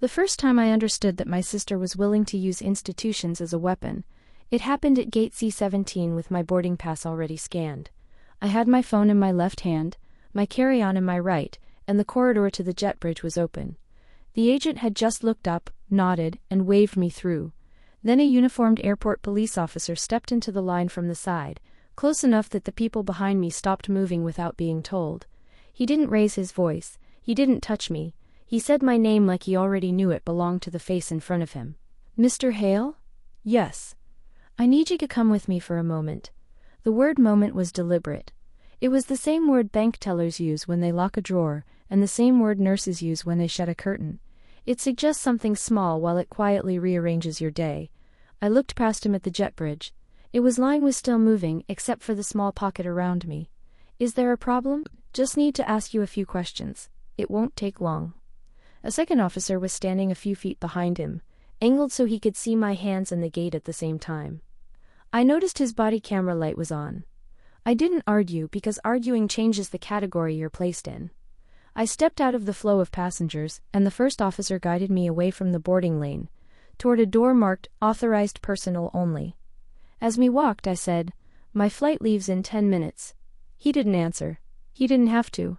The first time I understood that my sister was willing to use institutions as a weapon, it happened at gate C-17 with my boarding pass already scanned. I had my phone in my left hand, my carry-on in my right, and the corridor to the jet bridge was open. The agent had just looked up, nodded, and waved me through. Then a uniformed airport police officer stepped into the line from the side, close enough that the people behind me stopped moving without being told. He didn't raise his voice, he didn't touch me, he said my name like he already knew it belonged to the face in front of him. "Mr. Hale?" "Yes." "I need you to come with me for a moment." The word moment was deliberate. It was the same word bank tellers use when they lock a drawer, and the same word nurses use when they shut a curtain. It suggests something small while it quietly rearranges your day. I looked past him at the jet bridge. Its line was still moving, except for the small pocket around me. "Is there a problem? Just need to ask you a few questions. It won't take long." A second officer was standing a few feet behind him, angled so he could see my hands and the gate at the same time. I noticed his body camera light was on. I didn't argue because arguing changes the category you're placed in. I stepped out of the flow of passengers, and the first officer guided me away from the boarding lane, toward a door marked "Authorized Personnel Only." As we walked, I said, "My flight leaves in 10 minutes. He didn't answer. He didn't have to.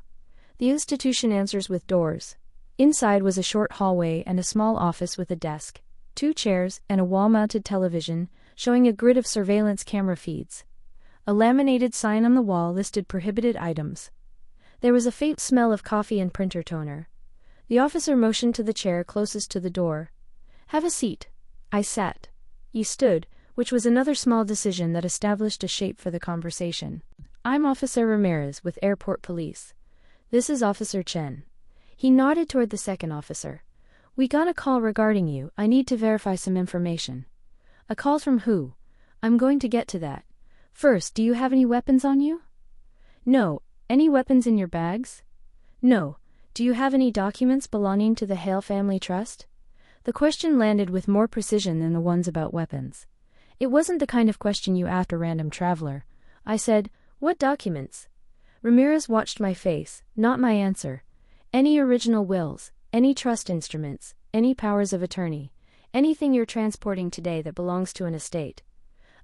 The institution answers with doors. Inside was a short hallway and a small office with a desk, 2 chairs, and a wall-mounted television, showing a grid of surveillance camera feeds. A laminated sign on the wall listed prohibited items. There was a faint smell of coffee and printer toner. The officer motioned to the chair closest to the door. "Have a seat." I sat. He stood, which was another small decision that established a shape for the conversation. "I'm Officer Ramirez with Airport Police. This is Officer Chen." He nodded toward the second officer. "We got a call regarding you. I need to verify some information." "A call from who?" "I'm going to get to that. First, do you have any weapons on you?" "No." "Any weapons in your bags?" "No." "Do you have any documents belonging to the Hale Family Trust?" The question landed with more precision than the ones about weapons. It wasn't the kind of question you ask a random traveler. I said, "What documents?" Ramirez watched my face, not my answer. "Any original wills, any trust instruments, any powers of attorney, anything you're transporting today that belongs to an estate."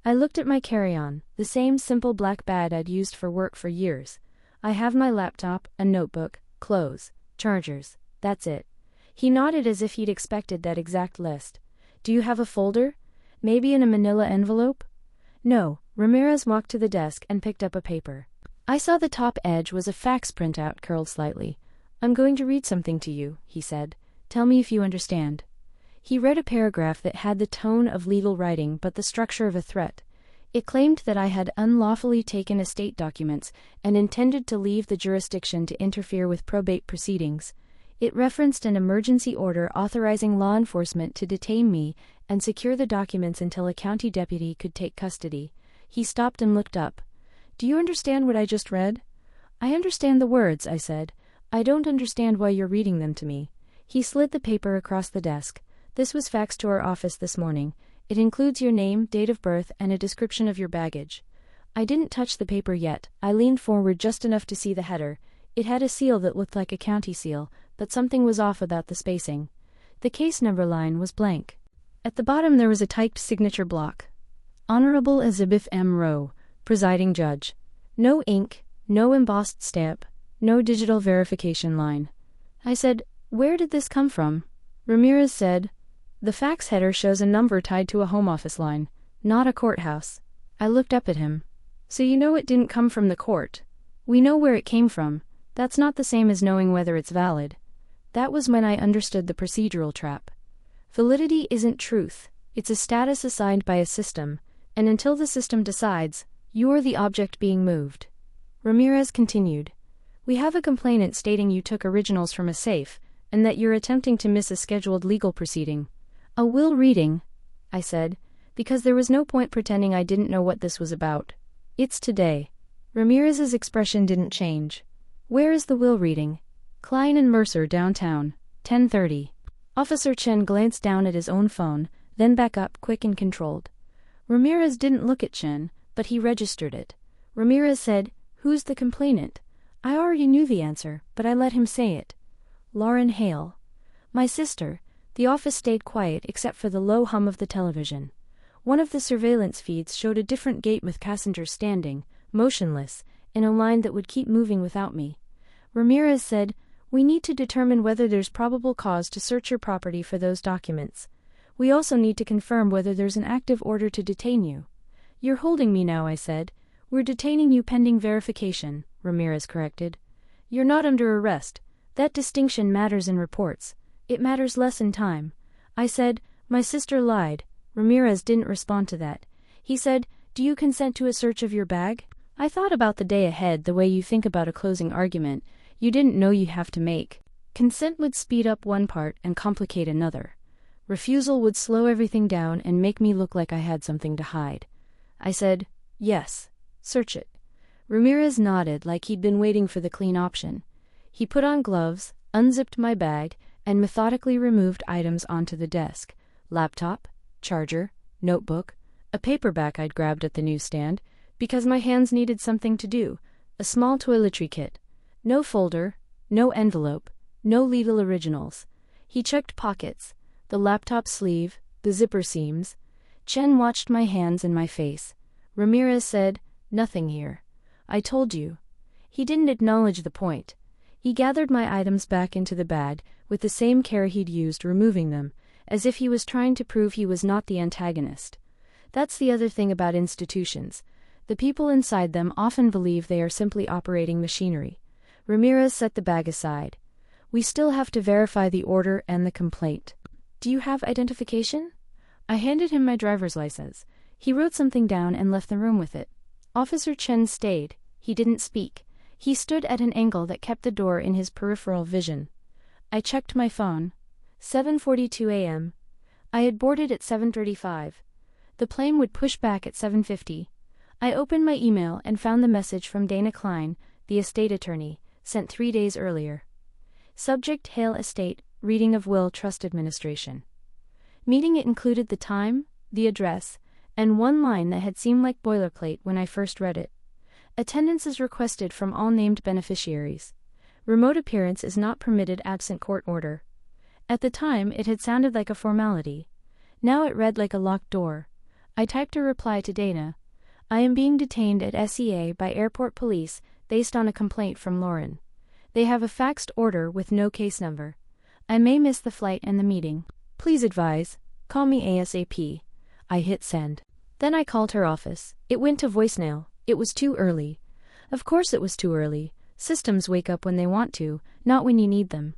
I looked at my carry-on, the same simple black bag I'd used for work for years. "I have my laptop, a notebook, clothes, chargers, that's it." He nodded as if he'd expected that exact list. "Do you have a folder? Maybe in a manila envelope?" "No." Ramirez walked to the desk and picked up a paper. I saw the top edge was a fax printout curled slightly. "I'm going to read something to you," he said. "Tell me if you understand." He read a paragraph that had the tone of legal writing but the structure of a threat. It claimed that I had unlawfully taken estate documents and intended to leave the jurisdiction to interfere with probate proceedings. It referenced an emergency order authorizing law enforcement to detain me and secure the documents until a county deputy could take custody. He stopped and looked up. "Do you understand what I just read?" "I understand the words," I said. "I don't understand why you're reading them to me." He slid the paper across the desk. "This was faxed to our office this morning. It includes your name, date of birth, and a description of your baggage." I didn't touch the paper yet. I leaned forward just enough to see the header. It had a seal that looked like a county seal, but something was off about the spacing. The case number line was blank. At the bottom there was a typed signature block. "Honorable Elizabeth M. Rowe, Presiding Judge." No ink, no embossed stamp, no digital verification line. I said, "Where did this come from?" Ramirez said, "The fax header shows a number tied to a home office line, not a courthouse." I looked up at him. "So you know it didn't come from the court?" "We know where it came from. That's not the same as knowing whether it's valid." That was when I understood the procedural trap. Validity isn't truth, it's a status assigned by a system, and until the system decides, you're the object being moved. Ramirez continued. "We have a complainant stating you took originals from a safe, and that you're attempting to miss a scheduled legal proceeding." "A will reading," I said, because there was no point pretending I didn't know what this was about. "It's today." Ramirez's expression didn't change. "Where is the will reading?" "Klein and Mercer downtown, 10:30. Officer Chen glanced down at his own phone, then back up, quick and controlled. Ramirez didn't look at Chen, but he registered it. Ramirez said, "Who's the complainant?" I already knew the answer, but I let him say it. "Lauren Hale. My sister, The office stayed quiet except for the low hum of the television. One of the surveillance feeds showed a different gate with passengers standing, motionless, in a line that would keep moving without me. Ramirez said, "We need to determine whether there's probable cause to search your property for those documents. We also need to confirm whether there's an active order to detain you." "You're holding me now," I said. "We're detaining you pending verification," Ramirez corrected. "You're not under arrest. That distinction matters in reports. It matters less in time." I said, "My sister lied." Ramirez didn't respond to that. He said, "Do you consent to a search of your bag?" I thought about the day ahead the way you think about a closing argument you didn't know you have to make. Consent would speed up one part and complicate another. Refusal would slow everything down and make me look like I had something to hide. I said, "Yes, search it." Ramirez nodded like he'd been waiting for the clean option. He put on gloves, unzipped my bag, and methodically removed items onto the desk. Laptop, charger, notebook, a paperback I'd grabbed at the newsstand, because my hands needed something to do, a small toiletry kit. No folder, no envelope, no legal originals. He checked pockets, the laptop sleeve, the zipper seams. Chen watched my hands and my face. Ramirez said, "Nothing here. I told you." He didn't acknowledge the point. He gathered my items back into the bag with the same care he'd used removing them, as if he was trying to prove he was not the antagonist. That's the other thing about institutions. The people inside them often believe they are simply operating machinery. Ramirez set the bag aside. "We still have to verify the order and the complaint. Do you have identification?" I handed him my driver's license. He wrote something down and left the room with it. Officer Chen stayed. He didn't speak. He stood at an angle that kept the door in his peripheral vision. I checked my phone. 7:42 a.m. I had boarded at 7:35. The plane would push back at 7:50. I opened my email and found the message from Dana Klein, the estate attorney, sent 3 days earlier. Subject: Hale Estate, reading of will, trust administration. Meeting. It included the time, the address, and one line that had seemed like boilerplate when I first read it. Attendance is requested from all named beneficiaries. Remote appearance is not permitted absent court order. At the time, it had sounded like a formality. Now it read like a locked door. I typed a reply to Dana. "I am being detained at SEA by airport police based on a complaint from Lauren. They have a faxed order with no case number. I may miss the flight and the meeting. Please advise. Call me ASAP." I hit send. Then I called her office. It went to voicemail. It was too early. Of course it was too early. Systems wake up when they want to, not when you need them.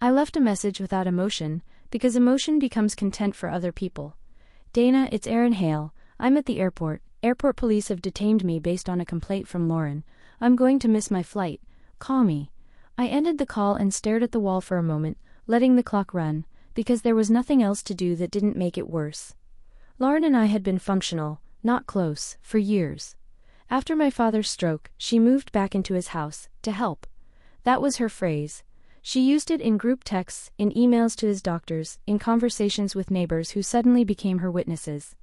I left a message without emotion, because emotion becomes content for other people. "Dana, it's Aaron Hale. I'm at the airport. Airport police have detained me based on a complaint from Lauren. I'm going to miss my flight. Call me." I ended the call and stared at the wall for a moment, letting the clock run, because there was nothing else to do that didn't make it worse. Lauren and I had been functional, not close, for years. After my father's stroke, she moved back into his house, to help. That was her phrase. She used it in group texts, in emails to his doctors, in conversations with neighbors who suddenly became her witnesses.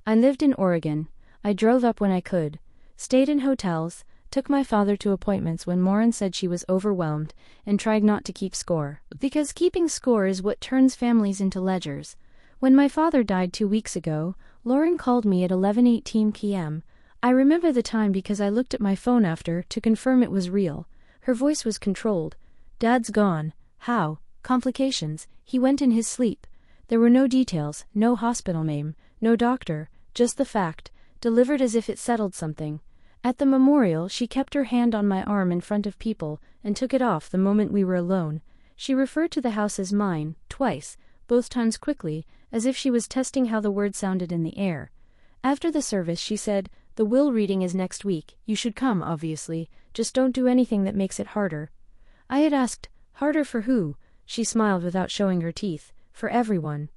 I lived in Oregon. I drove up when I could, stayed in hotels, took my father to appointments when Lauren said she was overwhelmed, and tried not to keep score. Because keeping score is what turns families into ledgers. When my father died 2 weeks ago, Lauren called me at 11:18 p.m. I remember the time because I looked at my phone after to confirm it was real. Her voice was controlled. "Dad's gone." "How?" "Complications. He went in his sleep." There were no details, no hospital name, no doctor, just the fact, delivered as if it settled something. At the memorial, she kept her hand on my arm in front of people, and took it off the moment we were alone. She referred to the house as mine, twice, both times quickly, as if she was testing how the word sounded in the air. After the service she said, "The will reading is next week. You should come, obviously, just don't do anything that makes it harder." I had asked, "Harder for who?" She smiled without showing her teeth. "For everyone."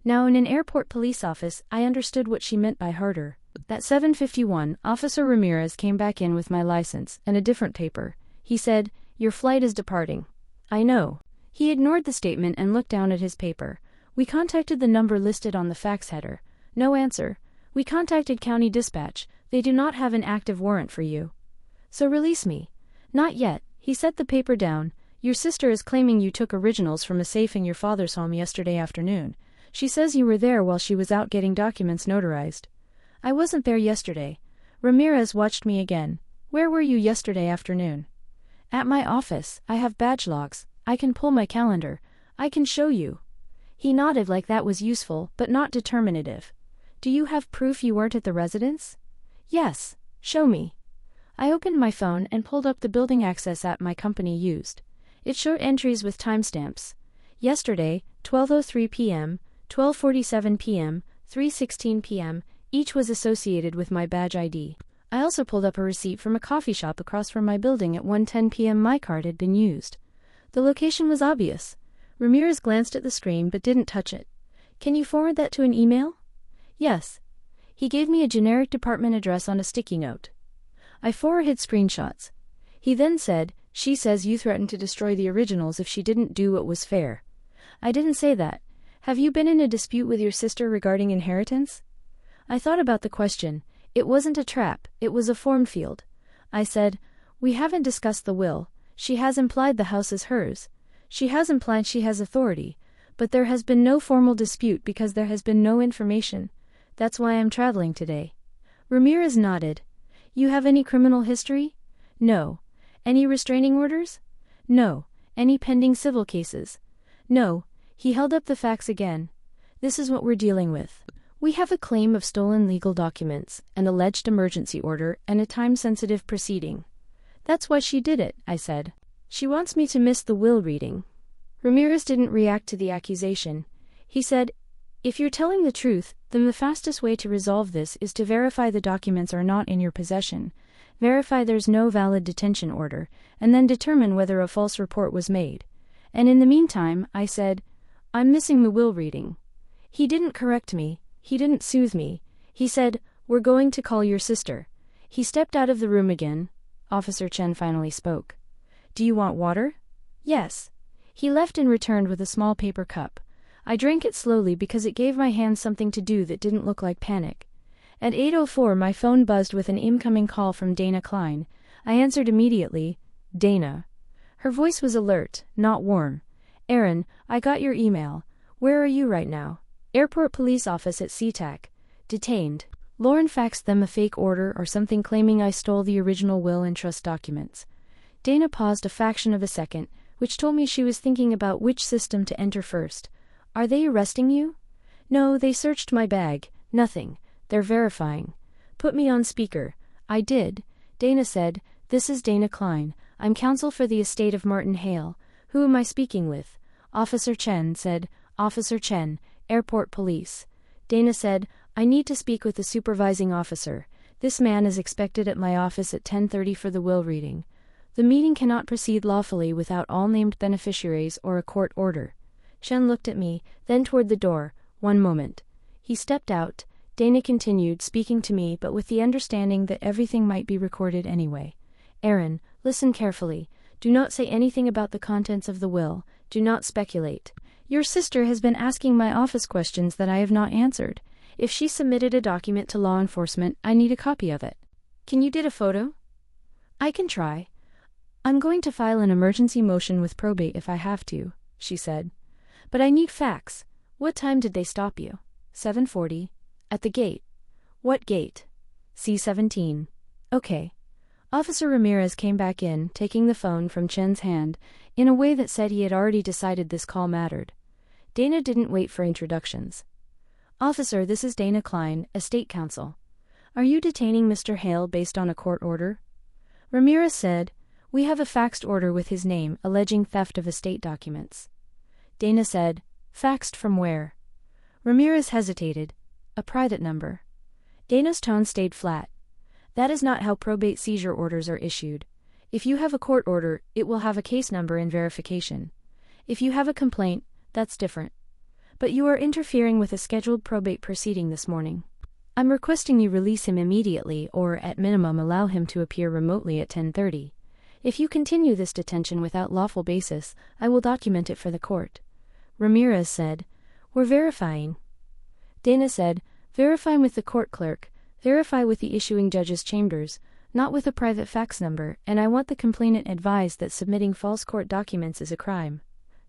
Now in an airport police office, I understood what she meant by harder. At 7:51, Officer Ramirez came back in with my license and a different paper. He said, "Your flight is departing." "I know." He ignored the statement and looked down at his paper. "We contacted the number listed on the fax header. No answer. We contacted County Dispatch. They do not have an active warrant for you. So release me." "Not yet." He set the paper down. Your sister is claiming you took originals from a safe in your father's home yesterday afternoon. She says you were there while she was out getting documents notarized. I wasn't there yesterday. Ramirez watched me again. Where were you yesterday afternoon? At my office. I have badge logs. I can pull my calendar. I can show you. He nodded like that was useful, but not determinative. Do you have proof you weren't at the residence? Yes. Show me. I opened my phone and pulled up the building access app my company used. It showed entries with timestamps. Yesterday, 12:03 p.m., 12:47 p.m., 3:16 p.m., each was associated with my badge ID. I also pulled up a receipt from a coffee shop across from my building at 1:10 p.m. My card had been used. The location was obvious. Ramirez glanced at the screen but didn't touch it. Can you forward that to an email? Yes. He gave me a generic department address on a sticky note. I forwarded screenshots. He then said, she says you threatened to destroy the originals if she didn't do what was fair. I didn't say that. Have you been in a dispute with your sister regarding inheritance? I thought about the question. It wasn't a trap, it was a form field. I said, we haven't discussed the will. She has implied the house is hers. She has implied she has authority, but there has been no formal dispute because there has been no information. That's why I'm traveling today. Ramirez nodded. You have any criminal history? No. Any restraining orders? No. Any pending civil cases? No. He held up the facts again. This is what we're dealing with. We have a claim of stolen legal documents, an alleged emergency order, and a time-sensitive proceeding. That's why she did it, I said. She wants me to miss the will reading. Ramirez didn't react to the accusation. He said, if you're telling the truth, then the fastest way to resolve this is to verify the documents are not in your possession, verify there's no valid detention order, and then determine whether a false report was made. And in the meantime, I said, I'm missing the will reading. He didn't correct me, he didn't soothe me. He said, we're going to call your sister. He stepped out of the room again. Officer Chen finally spoke. Do you want water? Yes. He left and returned with a small paper cup. I drank it slowly because it gave my hands something to do that didn't look like panic. At 8:04 my phone buzzed with an incoming call from Dana Klein. I answered immediately. Dana. Her voice was alert, not warm. Aaron, I got your email. Where are you right now? Airport police office at SeaTac. Detained. Lauren faxed them a fake order or something claiming I stole the original will and trust documents. Dana paused a fraction of a second, which told me she was thinking about which system to enter first. Are they arresting you? No, they searched my bag. Nothing. They're verifying. Put me on speaker. I did. Dana said, this is Dana Klein. I'm counsel for the estate of Martin Hale. Who am I speaking with? Officer Chen said, Officer Chen, Airport Police. Dana said, I need to speak with the supervising officer. This man is expected at my office at 10:30 for the will reading. The meeting cannot proceed lawfully without all named beneficiaries or a court order. Chen looked at me, then toward the door. One moment. He stepped out. Dana continued, speaking to me but with the understanding that everything might be recorded anyway. Aaron, listen carefully. Do not say anything about the contents of the will. Do not speculate. Your sister has been asking my office questions that I have not answered. If she submitted a document to law enforcement, I need a copy of it. Can you get a photo? I can try. I'm going to file an emergency motion with probate if I have to, she said. But I need facts. What time did they stop you? 7:40. At the gate. What gate? C-17. Okay. Officer Ramirez came back in, taking the phone from Chen's hand, in a way that said he had already decided this call mattered. Dana didn't wait for introductions. Officer, this is Dana Klein, Estate Counsel. Are you detaining Mr. Hale based on a court order? Ramirez said, we have a faxed order with his name alleging theft of estate documents. Dana said, faxed from where? Ramirez hesitated. A private number. Dana's tone stayed flat. That is not how probate seizure orders are issued. If you have a court order, it will have a case number and verification. If you have a complaint, that's different. But you are interfering with a scheduled probate proceeding this morning. I'm requesting you release him immediately or, at minimum, allow him to appear remotely at 10:30. If you continue this detention without lawful basis, I will document it for the court. Ramirez said, we're verifying. Dana said, verify with the court clerk, verify with the issuing judge's chambers, not with a private fax number, and I want the complainant advised that submitting false court documents is a crime.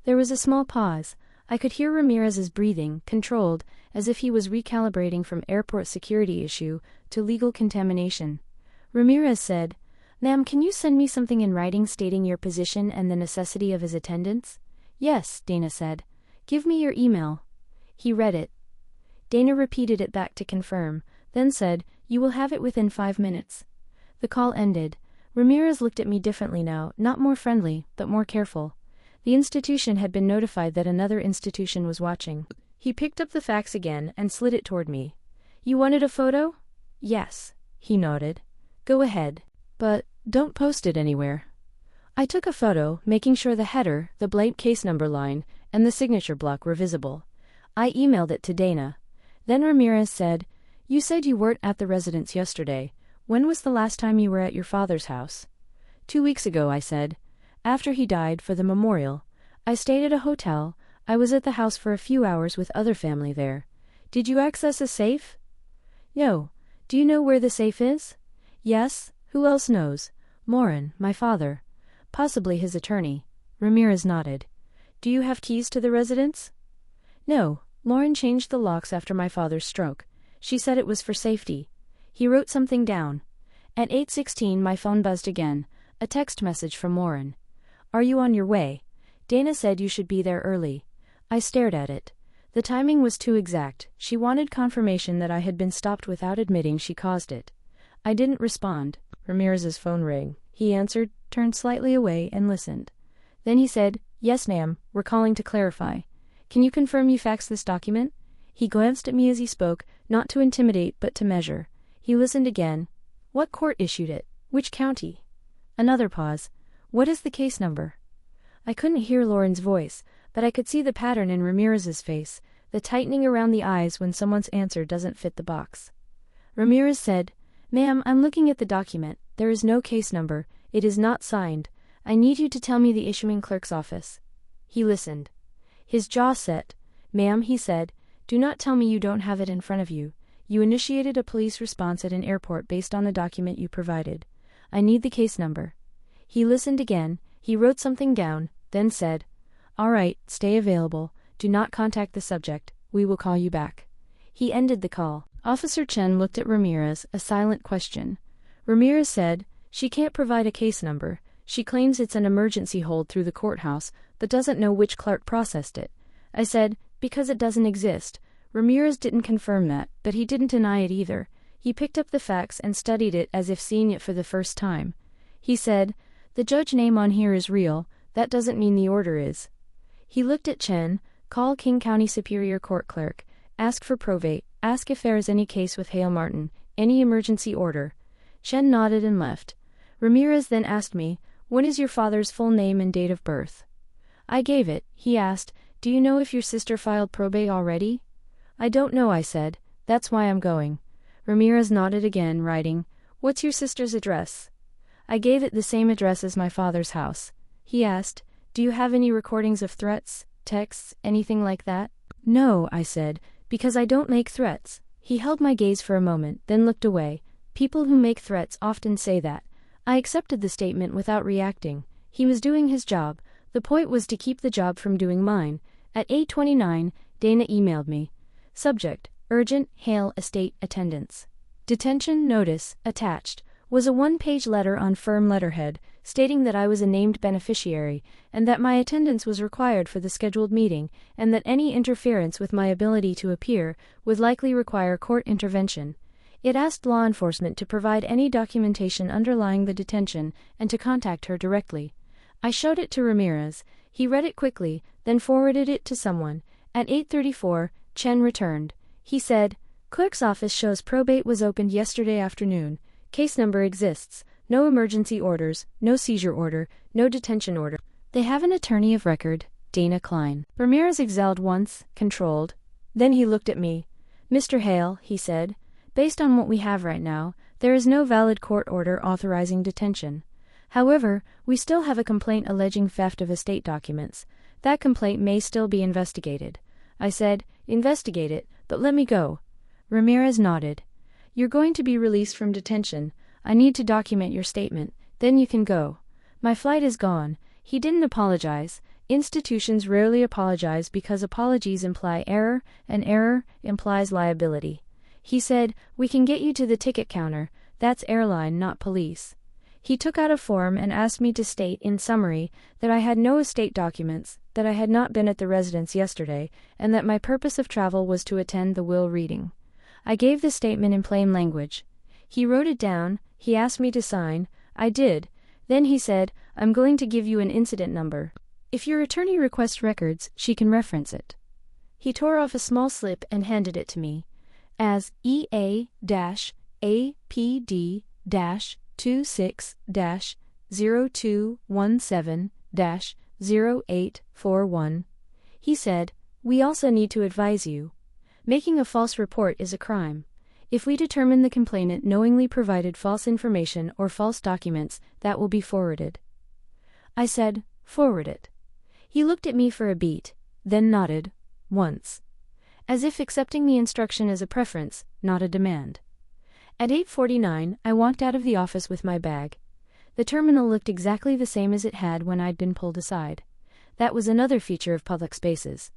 There was a small pause. I could hear Ramirez's breathing, controlled, as if he was recalibrating from airport security issue to legal contamination. Ramirez said, "Ma'am, can you send me something in writing stating your position and the necessity of his attendance?" "Yes," Dana said. "Give me your email." He read it. Dana repeated it back to confirm, then said, "You will have it within 5 minutes." The call ended. Ramirez looked at me differently now, not more friendly, but more careful. The institution had been notified that another institution was watching. He picked up the fax again and slid it toward me. "You wanted a photo?" "Yes." He nodded. "Go ahead. But don't post it anywhere." I took a photo, making sure the header, the blank case number line, and the signature block were visible. I emailed it to Dana. Then Ramirez said, "You said you weren't at the residence yesterday. When was the last time you were at your father's house?" 2 weeks ago, I said. "After he died, for the memorial. I stayed at a hotel. I was at the house for a few hours with other family there." "Did you access a safe?" "No." "Do you know where the safe is?" "Yes." "Who else knows?" "Morin, my father." "Possibly his attorney." Ramirez nodded. "Do you have keys to the residence?" "No. Lauren changed the locks after my father's stroke. She said it was for safety." He wrote something down. At 8:16 my phone buzzed again, a text message from Lauren. "Are you on your way? Dana said you should be there early." I stared at it. The timing was too exact. She wanted confirmation that I had been stopped without admitting she caused it. I didn't respond. Ramirez's phone rang. He answered, turned slightly away, and listened. Then he said, "Yes, ma'am, we're calling to clarify. Can you confirm you faxed this document?" He glanced at me as he spoke, not to intimidate but to measure. He listened again. "What court issued it? Which county?" Another pause. "What is the case number?" I couldn't hear Lauren's voice, but I could see the pattern in Ramirez's face, the tightening around the eyes when someone's answer doesn't fit the box. Ramirez said, "Ma'am, I'm looking at the document. There is no case number. It is not signed. I need you to tell me the issuing clerk's office." He listened. His jaw set. "Ma'am," he said, "do not tell me you don't have it in front of you. You initiated a police response at an airport based on the document you provided. I need the case number." He listened again. He wrote something down, then said, "All right, stay available. Do not contact the subject. We will call you back." He ended the call. Officer Chen looked at Ramirez, a silent question. Ramirez said, "She can't provide a case number. She claims it's an emergency hold through the courthouse, but doesn't know which clerk processed it." I said, "Because it doesn't exist." Ramirez didn't confirm that, but he didn't deny it either. He picked up the fax and studied it as if seeing it for the first time. He said, "The judge name on here is real. That doesn't mean the order is." He looked at Chen. "Call King County Superior Court Clerk. Ask for probate. Ask if there is any case with Hale Martin, any emergency order." Chen nodded and left. Ramirez then asked me, "What is your father's full name and date of birth?" I gave it. He asked, "Do you know if your sister filed probate already?" "I don't know," I said. "That's why I'm going." Ramirez nodded again, writing, "What's your sister's address?" I gave it the same address as my father's house. He asked, "Do you have any recordings of threats, texts, anything like that?" "No," I said, "because I don't make threats." He held my gaze for a moment, then looked away. People who make threats often say that. I accepted the statement without reacting. He was doing his job. The point was to keep the job from doing mine. At 8:29, Dana emailed me. Subject, urgent, Hale estate attendance. Detention notice, attached, was a 1-page letter on firm letterhead, stating that I was a named beneficiary, and that my attendance was required for the scheduled meeting, and that any interference with my ability to appear would likely require court intervention. It asked law enforcement to provide any documentation underlying the detention and to contact her directly. I showed it to Ramirez. He read it quickly, then forwarded it to someone. At 8:34, Chen returned. He said, "Clerk's office shows probate was opened yesterday afternoon. Case number exists. No emergency orders, no seizure order, no detention order. They have an attorney of record, Dana Klein." Ramirez exhaled once, controlled. Then he looked at me. "Mr. Hale," he said, "based on what we have right now, there is no valid court order authorizing detention. However, we still have a complaint alleging theft of estate documents. That complaint may still be investigated." I said, "Investigate it, but let me go." Ramirez nodded. "You're going to be released from detention. I need to document your statement, then you can go. My flight is gone." He didn't apologize. Institutions rarely apologize because apologies imply error, and error implies liability. He said, "We can get you to the ticket counter, that's airline, not police." He took out a form and asked me to state, in summary, that I had no estate documents, that I had not been at the residence yesterday, and that my purpose of travel was to attend the will reading. I gave the statement in plain language. He wrote it down. He asked me to sign. I did. Then he said, "I'm going to give you an incident number. If your attorney requests records, she can reference it." He tore off a small slip and handed it to me. As EA-APD-26-0217-0841, he said, "We also need to advise you. Making a false report is a crime. If we determine the complainant knowingly provided false information or false documents, that will be forwarded." I said, "Forward it." He looked at me for a beat, then nodded, once, as if accepting the instruction as a preference, not a demand. At 8:49, I walked out of the office with my bag. The terminal looked exactly the same as it had when I'd been pulled aside. That was another feature of public spaces.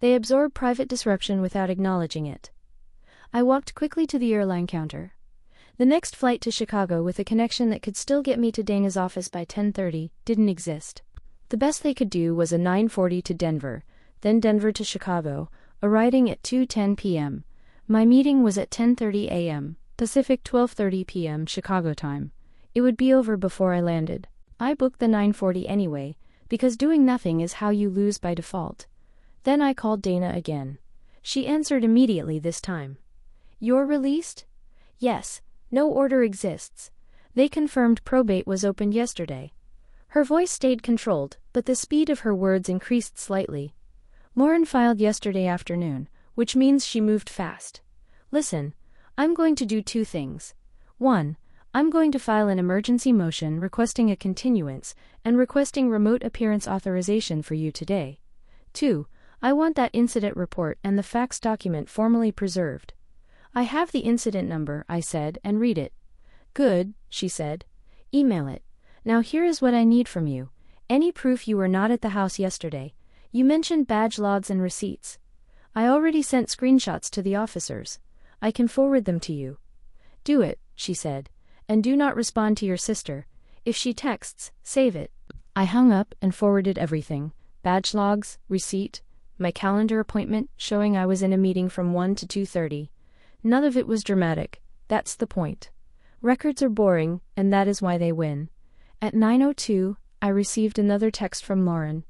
They absorb private disruption without acknowledging it. I walked quickly to the airline counter. The next flight to Chicago with a connection that could still get me to Dana's office by 10:30 didn't exist. The best they could do was a 9:40 to Denver, then Denver to Chicago, arriving at 2:10 p.m. My meeting was at 10:30 a.m., Pacific 12:30 p.m. Chicago time. It would be over before I landed. I booked the 9:40 anyway, because doing nothing is how you lose by default. Then I called Dana again. She answered immediately this time. "You're released?" "Yes, no order exists. They confirmed probate was opened yesterday." Her voice stayed controlled, but the speed of her words increased slightly. "Lauren filed yesterday afternoon, which means she moved fast. Listen, I'm going to do two things. One, I'm going to file an emergency motion requesting a continuance and requesting remote appearance authorization for you today. Two, I want that incident report and the fax document formally preserved." "I have the incident number," I said, "and read it." "Good," she said. "Email it. Now here is what I need from you. Any proof you were not at the house yesterday. You mentioned badge logs and receipts. I already sent screenshots to the officers. I can forward them to you." "Do it," she said. "And do not respond to your sister. If she texts, save it." I hung up and forwarded everything. Badge logs, receipt, my calendar appointment showing I was in a meeting from 1 to 2:30. None of it was dramatic. That's the point. Records are boring, and that is why they win. At 9:02, I received another text from Lauren.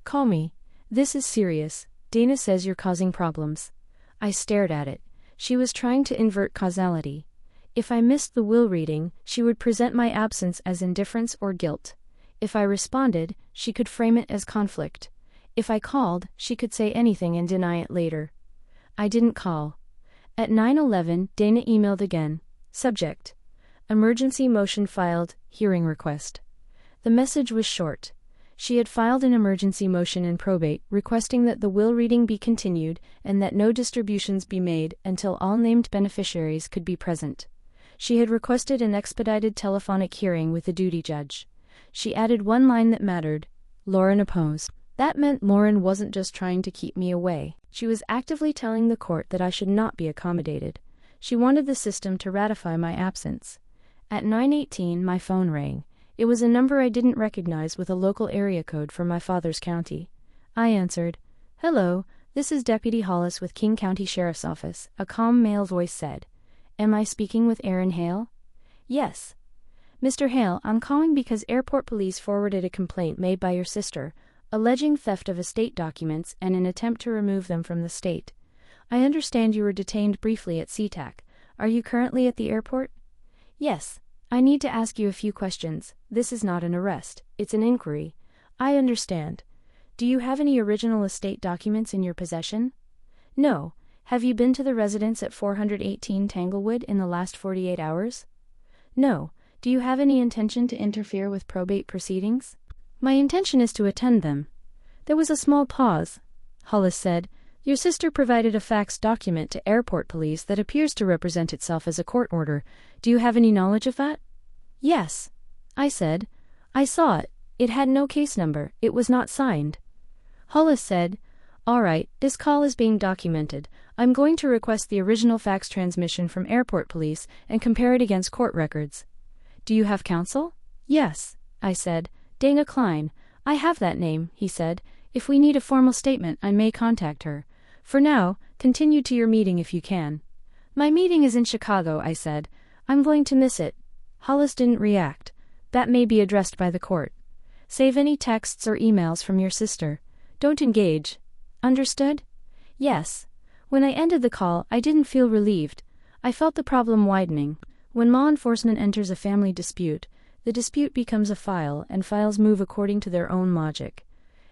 "Call me. This is serious. Dana says you're causing problems." I stared at it. She was trying to invert causality. If I missed the will reading, she would present my absence as indifference or guilt. If I responded, she could frame it as conflict. If I called, she could say anything and deny it later. I didn't call. At 9:11, Dana emailed again. Subject: emergency motion filed, hearing request. The message was short. She had filed an emergency motion in probate requesting that the will reading be continued and that no distributions be made until all named beneficiaries could be present. She had requested an expedited telephonic hearing with the duty judge. She added one line that mattered: Lauren opposed. That meant Lauren wasn't just trying to keep me away. She was actively telling the court that I should not be accommodated. She wanted the system to ratify my absence. At 9:18, my phone rang. It was a number I didn't recognize with a local area code from my father's county. I answered. "Hello, this is Deputy Hollis with King County Sheriff's Office," a calm male voice said. "Am I speaking with Aaron Hale?" "Yes." "Mr. Hale, I'm calling because airport police forwarded a complaint made by your sister, alleging theft of estate documents and an attempt to remove them from the state. I understand you were detained briefly at SeaTac. Are you currently at the airport?" "Yes. I need to ask you a few questions. This is not an arrest, it's an inquiry." "I understand. Do you have any original estate documents in your possession?" "No. Have you been to the residence at 418 Tanglewood in the last 48 hours?" "No. Do you have any intention to interfere with probate proceedings?" "My intention is to attend them." There was a small pause. Hollis said, Your sister provided a faxed document to airport police that appears to represent itself as a court order. Do you have any knowledge of that? Yes, I said. I saw it. It had no case number. It was not signed. Hollis said, "All right, this call is being documented. I'm going to request the original fax transmission from airport police and compare it against court records." Do you have counsel? Yes, I said. Dana Klein. I have that name, he said. If we need a formal statement, I may contact her. For now, continue to your meeting if you can. My meeting is in Chicago, I said. I'm going to miss it. Hollis didn't react. That may be addressed by the court. Save any texts or emails from your sister. Don't engage. Understood? Yes. When I ended the call, I didn't feel relieved. I felt the problem widening. When law enforcement enters a family dispute, the dispute becomes a file, and files move according to their own logic.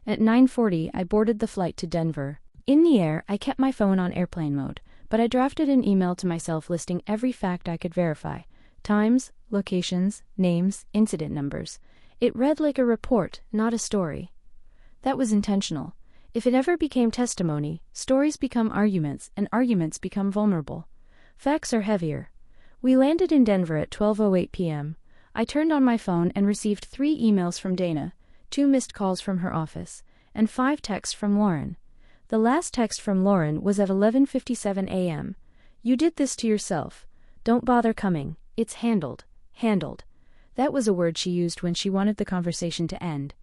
At 9:40, I boarded the flight to Denver. In the air, I kept my phone on airplane mode, but I drafted an email to myself listing every fact I could verify. Times, locations, names, incident numbers. It read like a report, not a story. That was intentional. If it ever became testimony, stories become arguments, and arguments become vulnerable. Facts are heavier. We landed in Denver at 12:08 p.m. I turned on my phone and received 3 emails from Dana, 2 missed calls from her office, and 5 texts from Lauren. The last text from Lauren was at 11:57 a.m. You did this to yourself. Don't bother coming. It's handled. Handled. That was a word she used when she wanted the conversation to end.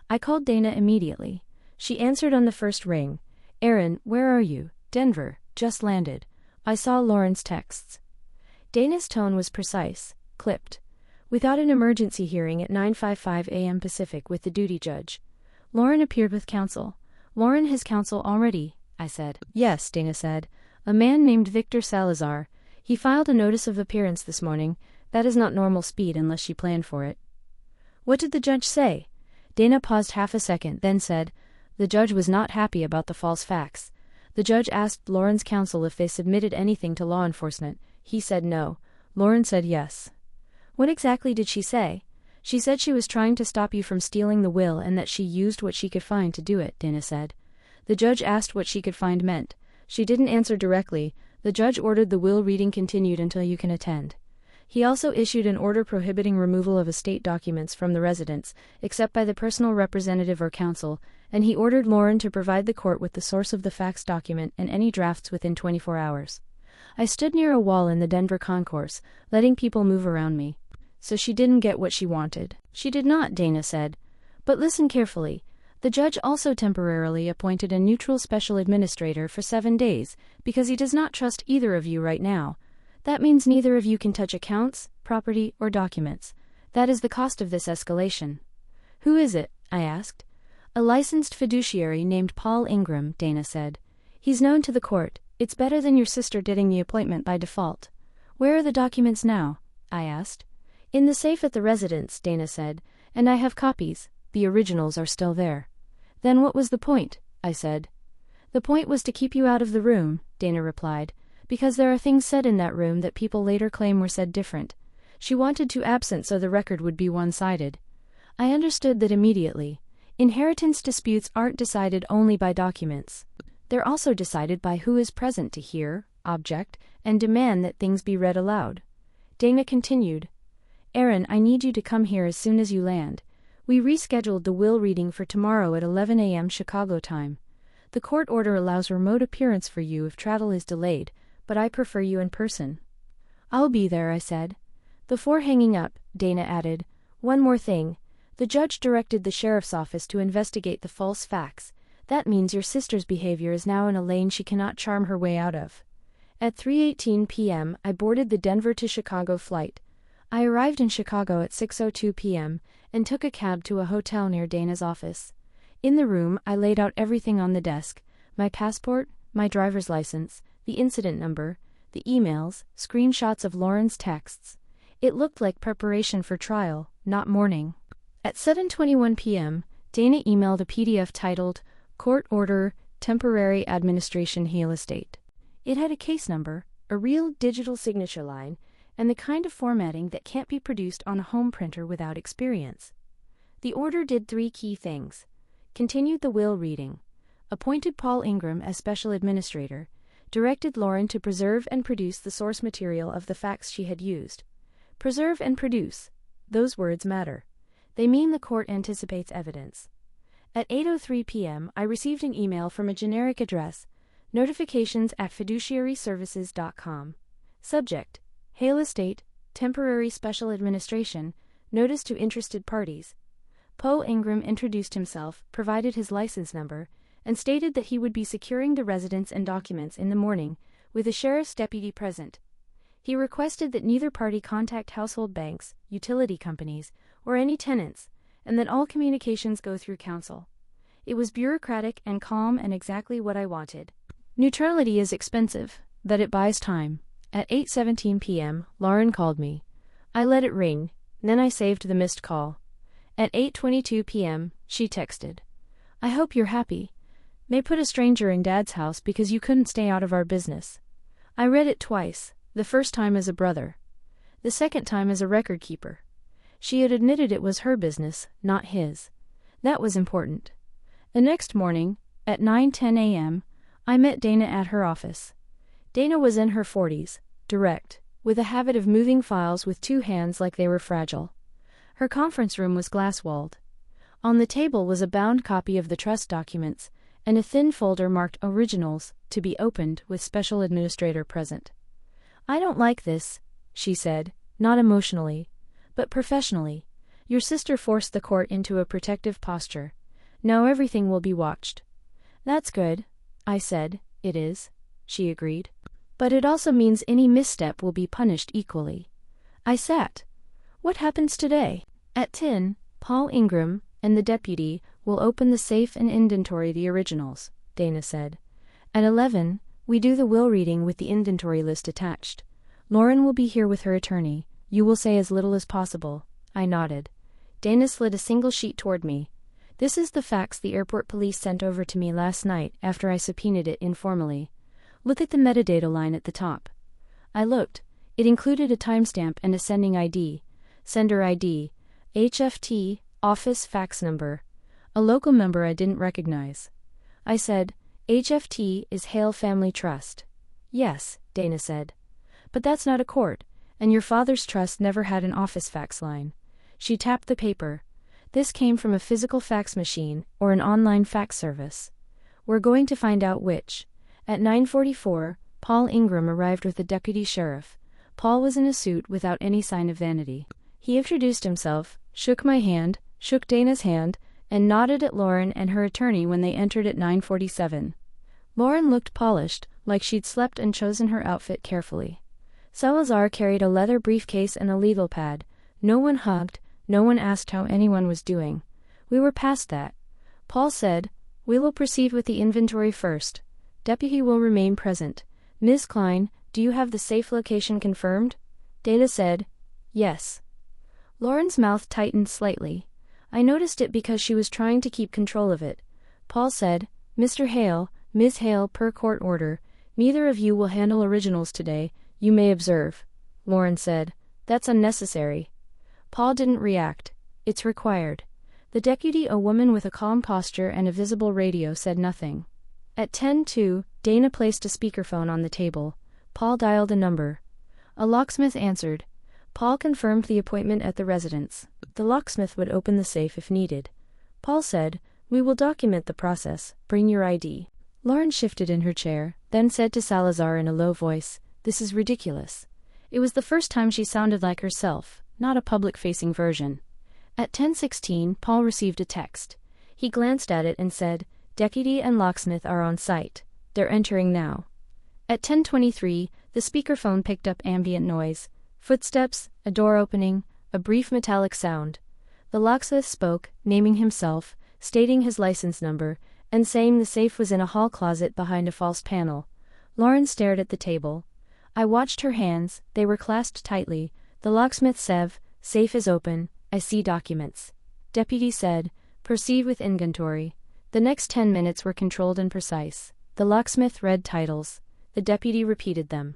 I called Dana immediately. She answered on the first ring. Aaron, where are you? Denver. Just landed. I saw Lauren's texts. Dana's tone was precise, clipped. Without an emergency hearing at 9:55 a.m. Pacific with the duty judge. Lauren appeared with counsel. Lauren has counsel already, I said. Yes, Dana said. A man named Victor Salazar. He filed a notice of appearance this morning. That is not normal speed unless she planned for it. What did the judge say? Dana paused half a second, then said, the judge was not happy about the false facts. The judge asked Lauren's counsel if they submitted anything to law enforcement. He said no. Lauren said yes. What exactly did she say? She said she was trying to stop you from stealing the will and that she used what she could find to do it, Dana said. The judge asked what she could find meant. She didn't answer directly. The judge ordered the will reading continued until you can attend. He also issued an order prohibiting removal of estate documents from the residence, except by the personal representative or counsel, and he ordered Lauren to provide the court with the source of the fax document and any drafts within 24 hours. I stood near a wall in the Denver concourse, letting people move around me. So she didn't get what she wanted. She did not, Dana said. But listen carefully. The judge also temporarily appointed a neutral special administrator for 7 days, because he does not trust either of you right now. That means neither of you can touch accounts, property, or documents. That is the cost of this escalation. Who is it? I asked. A licensed fiduciary named Paul Ingram, Dana said. He's known to the court. It's better than your sister getting the appointment by default. Where are the documents now? I asked. In the safe at the residence, Dana said, and I have copies. The originals are still there. Then what was the point? I said. The point was to keep you out of the room, Dana replied, because there are things said in that room that people later claim were said different. She wanted to absent so the record would be one-sided. I understood that immediately. Inheritance disputes aren't decided only by documents. They're also decided by who is present to hear, object, and demand that things be read aloud. Dana continued. Aaron, I need you to come here as soon as you land. We rescheduled the will reading for tomorrow at 11 a.m. Chicago time. The court order allows remote appearance for you if travel is delayed, but I prefer you in person. I'll be there, I said. Before hanging up, Dana added, one more thing. The judge directed the sheriff's office to investigate the false facts. That means your sister's behavior is now in a lane she cannot charm her way out of. At 3:18 p.m., I boarded the Denver to Chicago flight. I arrived in Chicago at 6:02 p.m. and took a cab to a hotel near Dana's office. In the room, I laid out everything on the desk, my passport, my driver's license, the incident number, the emails, screenshots of Lauren's texts. It looked like preparation for trial, not mourning. At 7:21 p.m., Dana emailed a PDF titled, Court Order, Temporary Administration Heal Estate. It had a case number, a real digital signature line, and the kind of formatting that can't be produced on a home printer without experience. The order did 3 key things. Continued the will reading. appointed Paul Ingram as special administrator, directed Lauren to preserve and produce the source material of the facts she had used. Preserve and produce. Those words matter. They mean the court anticipates evidence. At 8:03 p.m., I received an email from a generic address, notifications@fiduciaryservices.com. Subject: Hale Estate, Temporary Special Administration, Notice to Interested Parties. Paul Ingram introduced himself, provided his license number, and stated that he would be securing the residence and documents in the morning, with a sheriff's deputy present. He requested that neither party contact household banks, utility companies, or any tenants, and that all communications go through counsel. It was bureaucratic and calm and exactly what I wanted. Neutrality is expensive, that it buys time. At 8:17 p.m., Lauren called me. I let it ring, then I saved the missed call. At 8:22 p.m., she texted. I hope you're happy. May put a stranger in Dad's house because you couldn't stay out of our business. I read it twice, the first time as a brother. The second time as a record keeper. She had admitted it was her business, not his. That was important. The next morning, at 9:10 a.m., I met Dana at her office. Dana was in her 40s, direct, with a habit of moving files with two hands like they were fragile. Her conference room was glass-walled. On the table was a bound copy of the trust documents, and a thin folder marked Originals, to be opened with special administrator present. I don't like this, she said, not emotionally, but professionally. Your sister forced the court into a protective posture. Now everything will be watched. That's good, I said. It is, she agreed. But it also means any misstep will be punished equally. I sat. What happens today? At 10, Paul Ingram and the deputy will open the safe and inventory the originals, Dana said. At 11, we do the will reading with the inventory list attached. Lauren will be here with her attorney. You will say as little as possible. I nodded. Dana slid a single sheet toward me. This is the fax the airport police sent over to me last night after I subpoenaed it informally. Look at the metadata line at the top. I looked. It included a timestamp and a sending ID, sender ID, HFT, office fax number, a local number I didn't recognize. I said, HFT is Hale Family Trust. Yes, Dana said. But that's not a court, and your father's trust never had an office fax line. She tapped the paper. This came from a physical fax machine or an online fax service. We're going to find out which. At 9:44, Paul Ingram arrived with the deputy sheriff. Paul was in a suit without any sign of vanity. He introduced himself, shook my hand, shook Dana's hand, and nodded at Lauren and her attorney when they entered at 9:47. Lauren looked polished, like she'd slept and chosen her outfit carefully. Salazar carried a leather briefcase and a legal pad. No one hugged, no one asked how anyone was doing. We were past that. Paul said, we will proceed with the inventory first. Deputy will remain present. Ms. Klein, do you have the safe location confirmed? Dana said, yes. Lauren's mouth tightened slightly. I noticed it because she was trying to keep control of it. Paul said, Mr. Hale, Ms. Hale, per court order, neither of you will handle originals today, you may observe. Lauren said, that's unnecessary. Paul didn't react. It's required. The deputy, a woman with a calm posture and a visible radio, said nothing. At 10:02, Dana placed a speakerphone on the table. Paul dialed a number. A locksmith answered. Paul confirmed the appointment at the residence. The locksmith would open the safe if needed. Paul said, we will document the process, bring your ID. Lauren shifted in her chair, then said to Salazar in a low voice, this is ridiculous. It was the first time she sounded like herself, not a public-facing version. At 10:16, Paul received a text. He glanced at it and said, Deputy and locksmith are on site. They're entering now. At 10:23, the speakerphone picked up ambient noise. Footsteps, a door opening, a brief metallic sound. The locksmith spoke, naming himself, stating his license number, and saying the safe was in a hall closet behind a false panel. Lauren stared at the table. I watched her hands, they were clasped tightly. The locksmith said, safe is open, I see documents. Deputy said, proceed with inventory. The next 10 minutes were controlled and precise. The locksmith read titles. The deputy repeated them.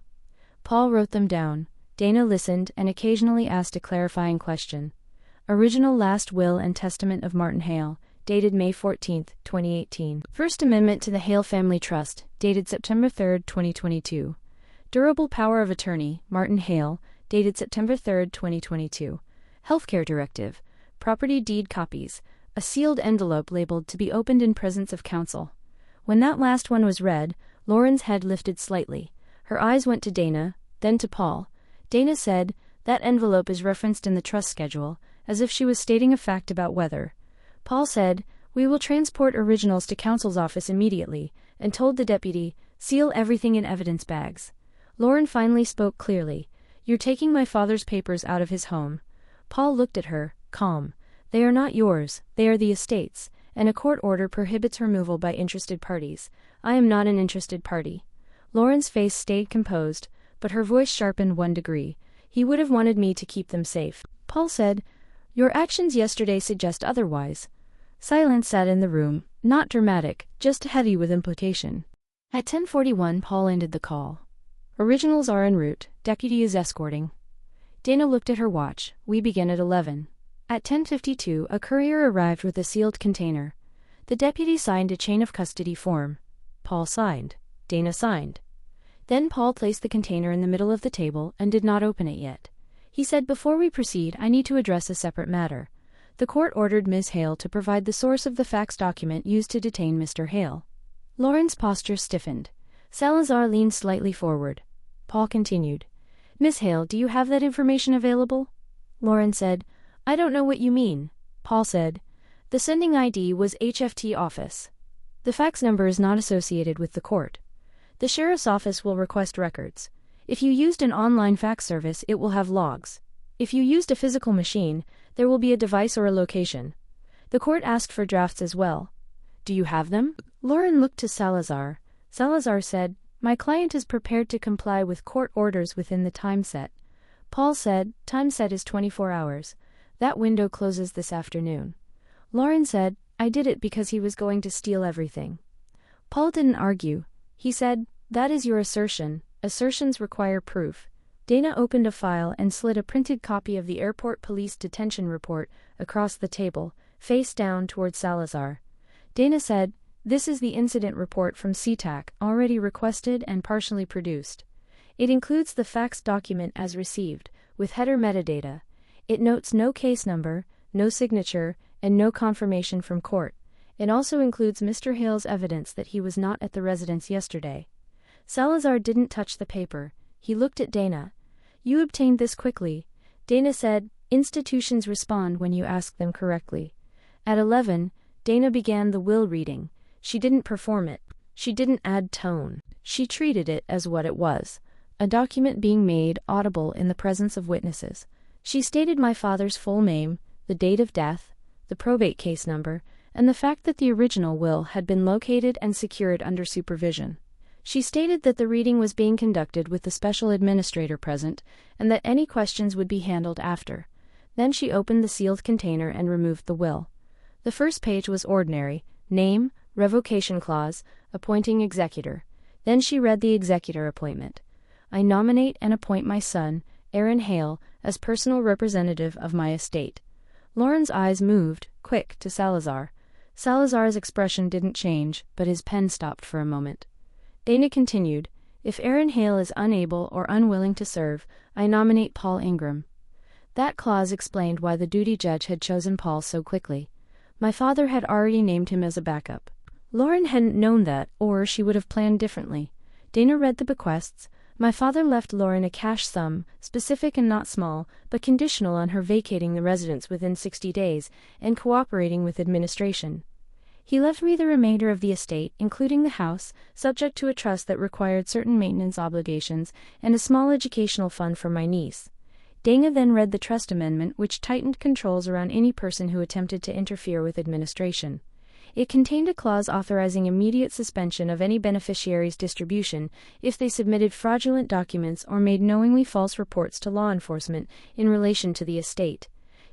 Paul wrote them down. Dana listened and occasionally asked a clarifying question. Original last will and testament of Martin Hale, dated May 14, 2018. First Amendment to the Hale Family Trust, dated September 3, 2022. Durable Power of Attorney, Martin Hale, dated September 3, 2022. Healthcare Directive, Property Deed Copies, a sealed envelope labeled to be opened in presence of counsel. When that last one was read, Lauren's head lifted slightly. Her eyes went to Dana, then to Paul. Dana said, "That envelope is referenced in the trust schedule," as if she was stating a fact about weather. Paul said, "We will transport originals to counsel's office immediately," and told the deputy, "Seal everything in evidence bags." Lauren finally spoke clearly, "You're taking my father's papers out of his home." Paul looked at her, calm. "They are not yours, they are the estate's, and a court order prohibits removal by interested parties. I am not an interested party." Lauren's face stayed composed, but her voice sharpened 1 degree. "He would have wanted me to keep them safe." Paul said, "Your actions yesterday suggest otherwise." Silence sat in the room, not dramatic, just heavy with implication. At 10:41 Paul ended the call. "Originals are en route, deputy is escorting." Dana looked at her watch, "We begin at 11. At 10:52 a courier arrived with a sealed container. The deputy signed a chain of custody form. Paul signed. Dana signed. Then Paul placed the container in the middle of the table and did not open it yet. He said, "Before we proceed, I need to address a separate matter." The court ordered Ms. Hale to provide the source of the fax document used to detain Mr. Hale. Lauren's posture stiffened. Salazar leaned slightly forward. Paul continued, "Ms. Hale, do you have that information available?" Lauren said, "I don't know what you mean." Paul said, "The sending ID was HFT office. The fax number is not associated with the court. The sheriff's office will request records. If you used an online fax service, it will have logs. If you used a physical machine, there will be a device or a location. The court asked for drafts as well. Do you have them?" Lauren looked to Salazar. Salazar said, "My client is prepared to comply with court orders within the time set." Paul said, "Time set is 24 hours. That window closes this afternoon." Lauren said, "I did it because he was going to steal everything." Paul didn't argue. He said, "That is your assertion. Assertions require proof." Dana opened a file and slid a printed copy of the airport police detention report across the table, face down toward Salazar. Dana said, "This is the incident report from SeaTac, already requested and partially produced. It includes the fax document as received, with header metadata. It notes no case number, no signature, and no confirmation from court. It also includes Mr. Hale's evidence that he was not at the residence yesterday." Salazar didn't touch the paper. He looked at Dana. "You obtained this quickly." Dana said, "Institutions respond when you ask them correctly." At 11, Dana began the will reading. She didn't perform it. She didn't add tone. She treated it as what it was. A document being made audible in the presence of witnesses. She stated my father's full name, the date of death, the probate case number, and the fact that the original will had been located and secured under supervision. She stated that the reading was being conducted with the special administrator present, and that any questions would be handled after. Then she opened the sealed container and removed the will. The first page was ordinary: name, revocation clause, appointing executor. Then she read the executor appointment. "I nominate and appoint my son, Aaron Hale, as personal representative of my estate." Lauren's eyes moved, quick, to Salazar. Salazar's expression didn't change, but his pen stopped for a moment. Dana continued, "If Aaron Hale is unable or unwilling to serve, I nominate Paul Ingram." That clause explained why the duty judge had chosen Paul so quickly. My father had already named him as a backup. Lauren hadn't known that, or she would have planned differently. Dana read the bequests. My father left Lauren a cash sum, specific and not small, but conditional on her vacating the residence within 60 days, and cooperating with administration. He left me the remainder of the estate, including the house, subject to a trust that required certain maintenance obligations, and a small educational fund for my niece. Dana then read the trust amendment, which tightened controls around any person who attempted to interfere with administration. It contained a clause authorizing immediate suspension of any beneficiary's distribution if they submitted fraudulent documents or made knowingly false reports to law enforcement in relation to the estate.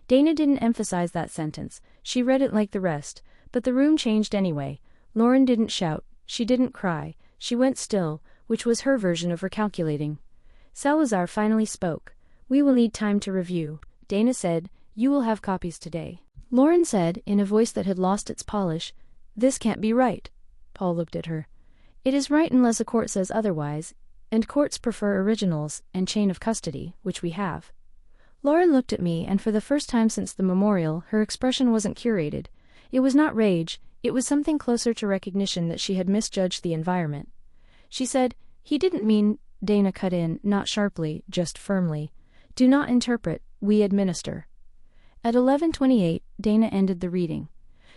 Dana didn't emphasize that sentence. She read it like the rest, but the room changed anyway. Lauren didn't shout. She didn't cry. She went still, which was her version of recalculating. Salazar finally spoke. "We will need time to review." Dana said, "You will have copies today." Lauren said, in a voice that had lost its polish. "This can't be right." Paul looked at her. "It is right unless a court says otherwise, and courts prefer originals and chain of custody, which we have." Lauren looked at me, and for the first time since the memorial, her expression wasn't curated. It was not rage, it was something closer to recognition that she had misjudged the environment. She said, "He didn't mean," Dana cut in, not sharply, just firmly. "Do not interpret, we administer." At 11:28, Dana ended the reading.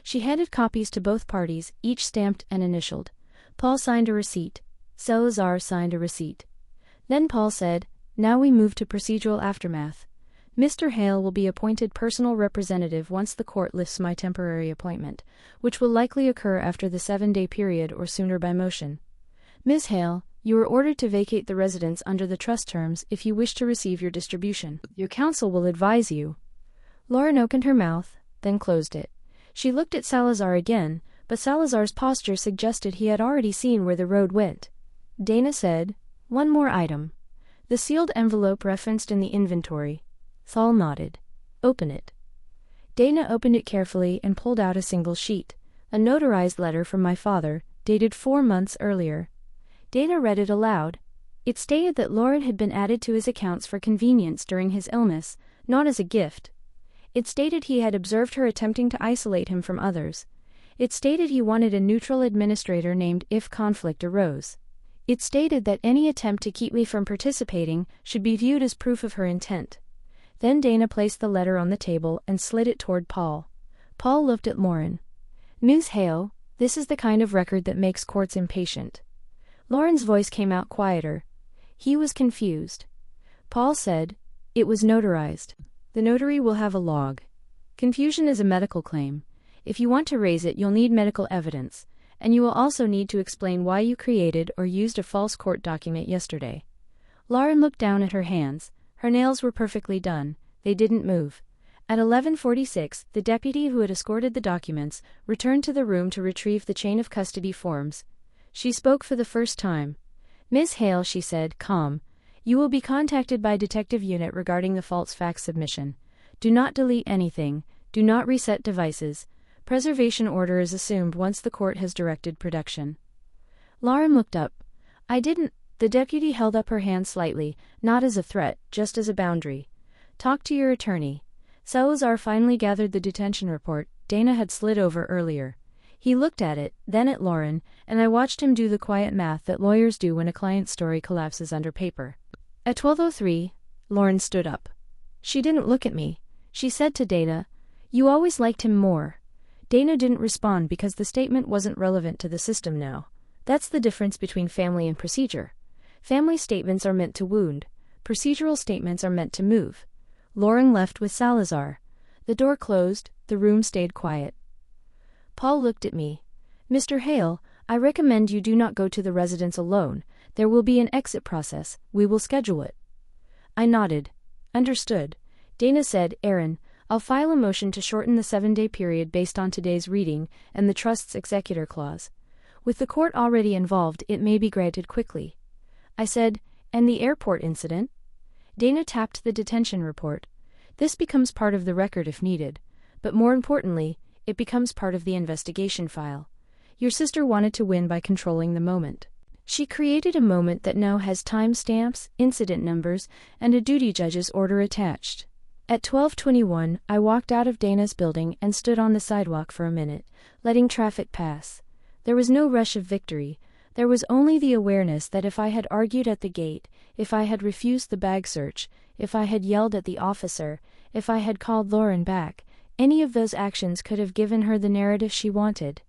She handed copies to both parties, each stamped and initialed. Paul signed a receipt. Salazar signed a receipt. Then Paul said, "Now we move to procedural aftermath. Mr. Hale will be appointed personal representative once the court lifts my temporary appointment, which will likely occur after the 7-day period or sooner by motion. Ms. Hale, you are ordered to vacate the residence under the trust terms if you wish to receive your distribution. Your counsel will advise you." Lauren opened her mouth, then closed it. She looked at Salazar again, but Salazar's posture suggested he had already seen where the road went. Dana said, "One more item. The sealed envelope referenced in the inventory." Saul nodded. "Open it." Dana opened it carefully and pulled out a single sheet. A notarized letter from my father, dated 4 months earlier. Dana read it aloud. It stated that Lauren had been added to his accounts for convenience during his illness, not as a gift. It stated he had observed her attempting to isolate him from others. It stated he wanted a neutral administrator named if conflict arose. It stated that any attempt to keep me from participating should be viewed as proof of her intent. Then Dana placed the letter on the table and slid it toward Paul. Paul looked at Lauren. "Ms. Hale, this is the kind of record that makes courts impatient." Lauren's voice came out quieter. He was confused. Paul said, "It was notarized. The notary will have a log. Confusion is a medical claim. If you want to raise it, you'll need medical evidence, and you will also need to explain why you created or used a false court document yesterday." Lauren looked down at her hands. Her nails were perfectly done. They didn't move. At 11:46, the deputy who had escorted the documents returned to the room to retrieve the chain of custody forms. She spoke for the first time. "Ms. Hale," she said, calm, "you will be contacted by Detective Unit regarding the false fax submission. Do not delete anything. Do not reset devices. Preservation order is assumed once the court has directed production." Lauren looked up. "I didn't." The deputy held up her hand slightly, not as a threat, just as a boundary. "Talk to your attorney." Salazar finally gathered the detention report Dana had slid over earlier. He looked at it, then at Lauren, and I watched him do the quiet math that lawyers do when a client's story collapses under paper. At 12:03, Lauren stood up. She didn't look at me. She said to Dana, "You always liked him more." Dana didn't respond because the statement wasn't relevant to the system now. That's the difference between family and procedure. Family statements are meant to wound. Procedural statements are meant to move. Lauren left with Salazar. The door closed, the room stayed quiet. Paul looked at me. "Mr. Hale, I recommend you do not go to the residence alone. There will be an exit process. We will schedule it." I nodded. "Understood." Dana said, "Aaron, I'll file a motion to shorten the 7-day period based on today's reading and the trust's executor clause. With the court already involved, it may be granted quickly." I said, "And the airport incident?" Dana tapped the detention report. "This becomes part of the record if needed. But more importantly, it becomes part of the investigation file. Your sister wanted to win by controlling the moment. She created a moment that now has timestamps, incident numbers, and a duty judge's order attached." At 12:21, I walked out of Dana's building and stood on the sidewalk for a minute, letting traffic pass. There was no rush of victory. There was only the awareness that if I had argued at the gate, if I had refused the bag search, if I had yelled at the officer, if I had called Lauren back, any of those actions could have given her the narrative she wanted.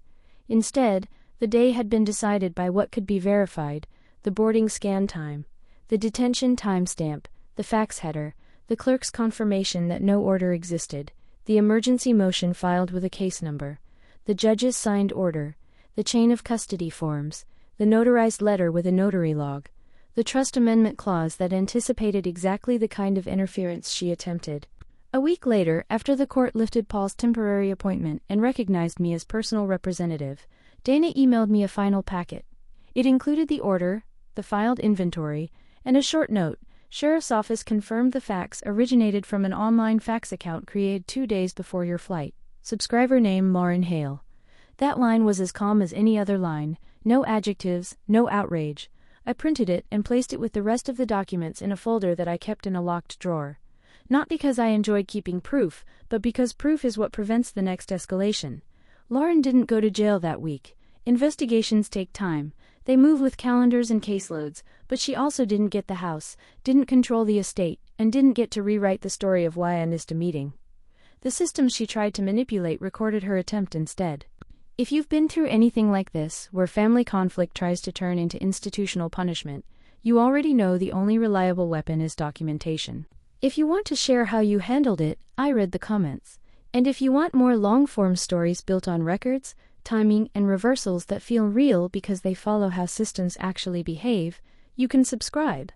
Instead, the day had been decided by what could be verified: the boarding scan time, the detention timestamp, the fax header, the clerk's confirmation that no order existed, the emergency motion filed with a case number, the judge's signed order, the chain of custody forms, the notarized letter with a notary log, the trust amendment clause that anticipated exactly the kind of interference she attempted. A week later, after the court lifted Paul's temporary appointment and recognized me as personal representative, Dana emailed me a final packet. It included the order, the filed inventory, and a short note: "Sheriff's office confirmed the fax originated from an online fax account created 2 days before your flight." Subscriber name Lauren Hale. That line was as calm as any other line, no adjectives, no outrage. I printed it and placed it with the rest of the documents in a folder that I kept in a locked drawer. Not because I enjoyed keeping proof, but because proof is what prevents the next escalation. Lauren didn't go to jail that week. Investigations take time. They move with calendars and caseloads, but she also didn't get the house, didn't control the estate, and didn't get to rewrite the story of why I missed a meeting. The systems she tried to manipulate recorded her attempt instead. If you've been through anything like this, where family conflict tries to turn into institutional punishment, you already know the only reliable weapon is documentation. If you want to share how you handled it, I read the comments. And if you want more long-form stories built on records, timing, and reversals that feel real because they follow how systems actually behave, you can subscribe.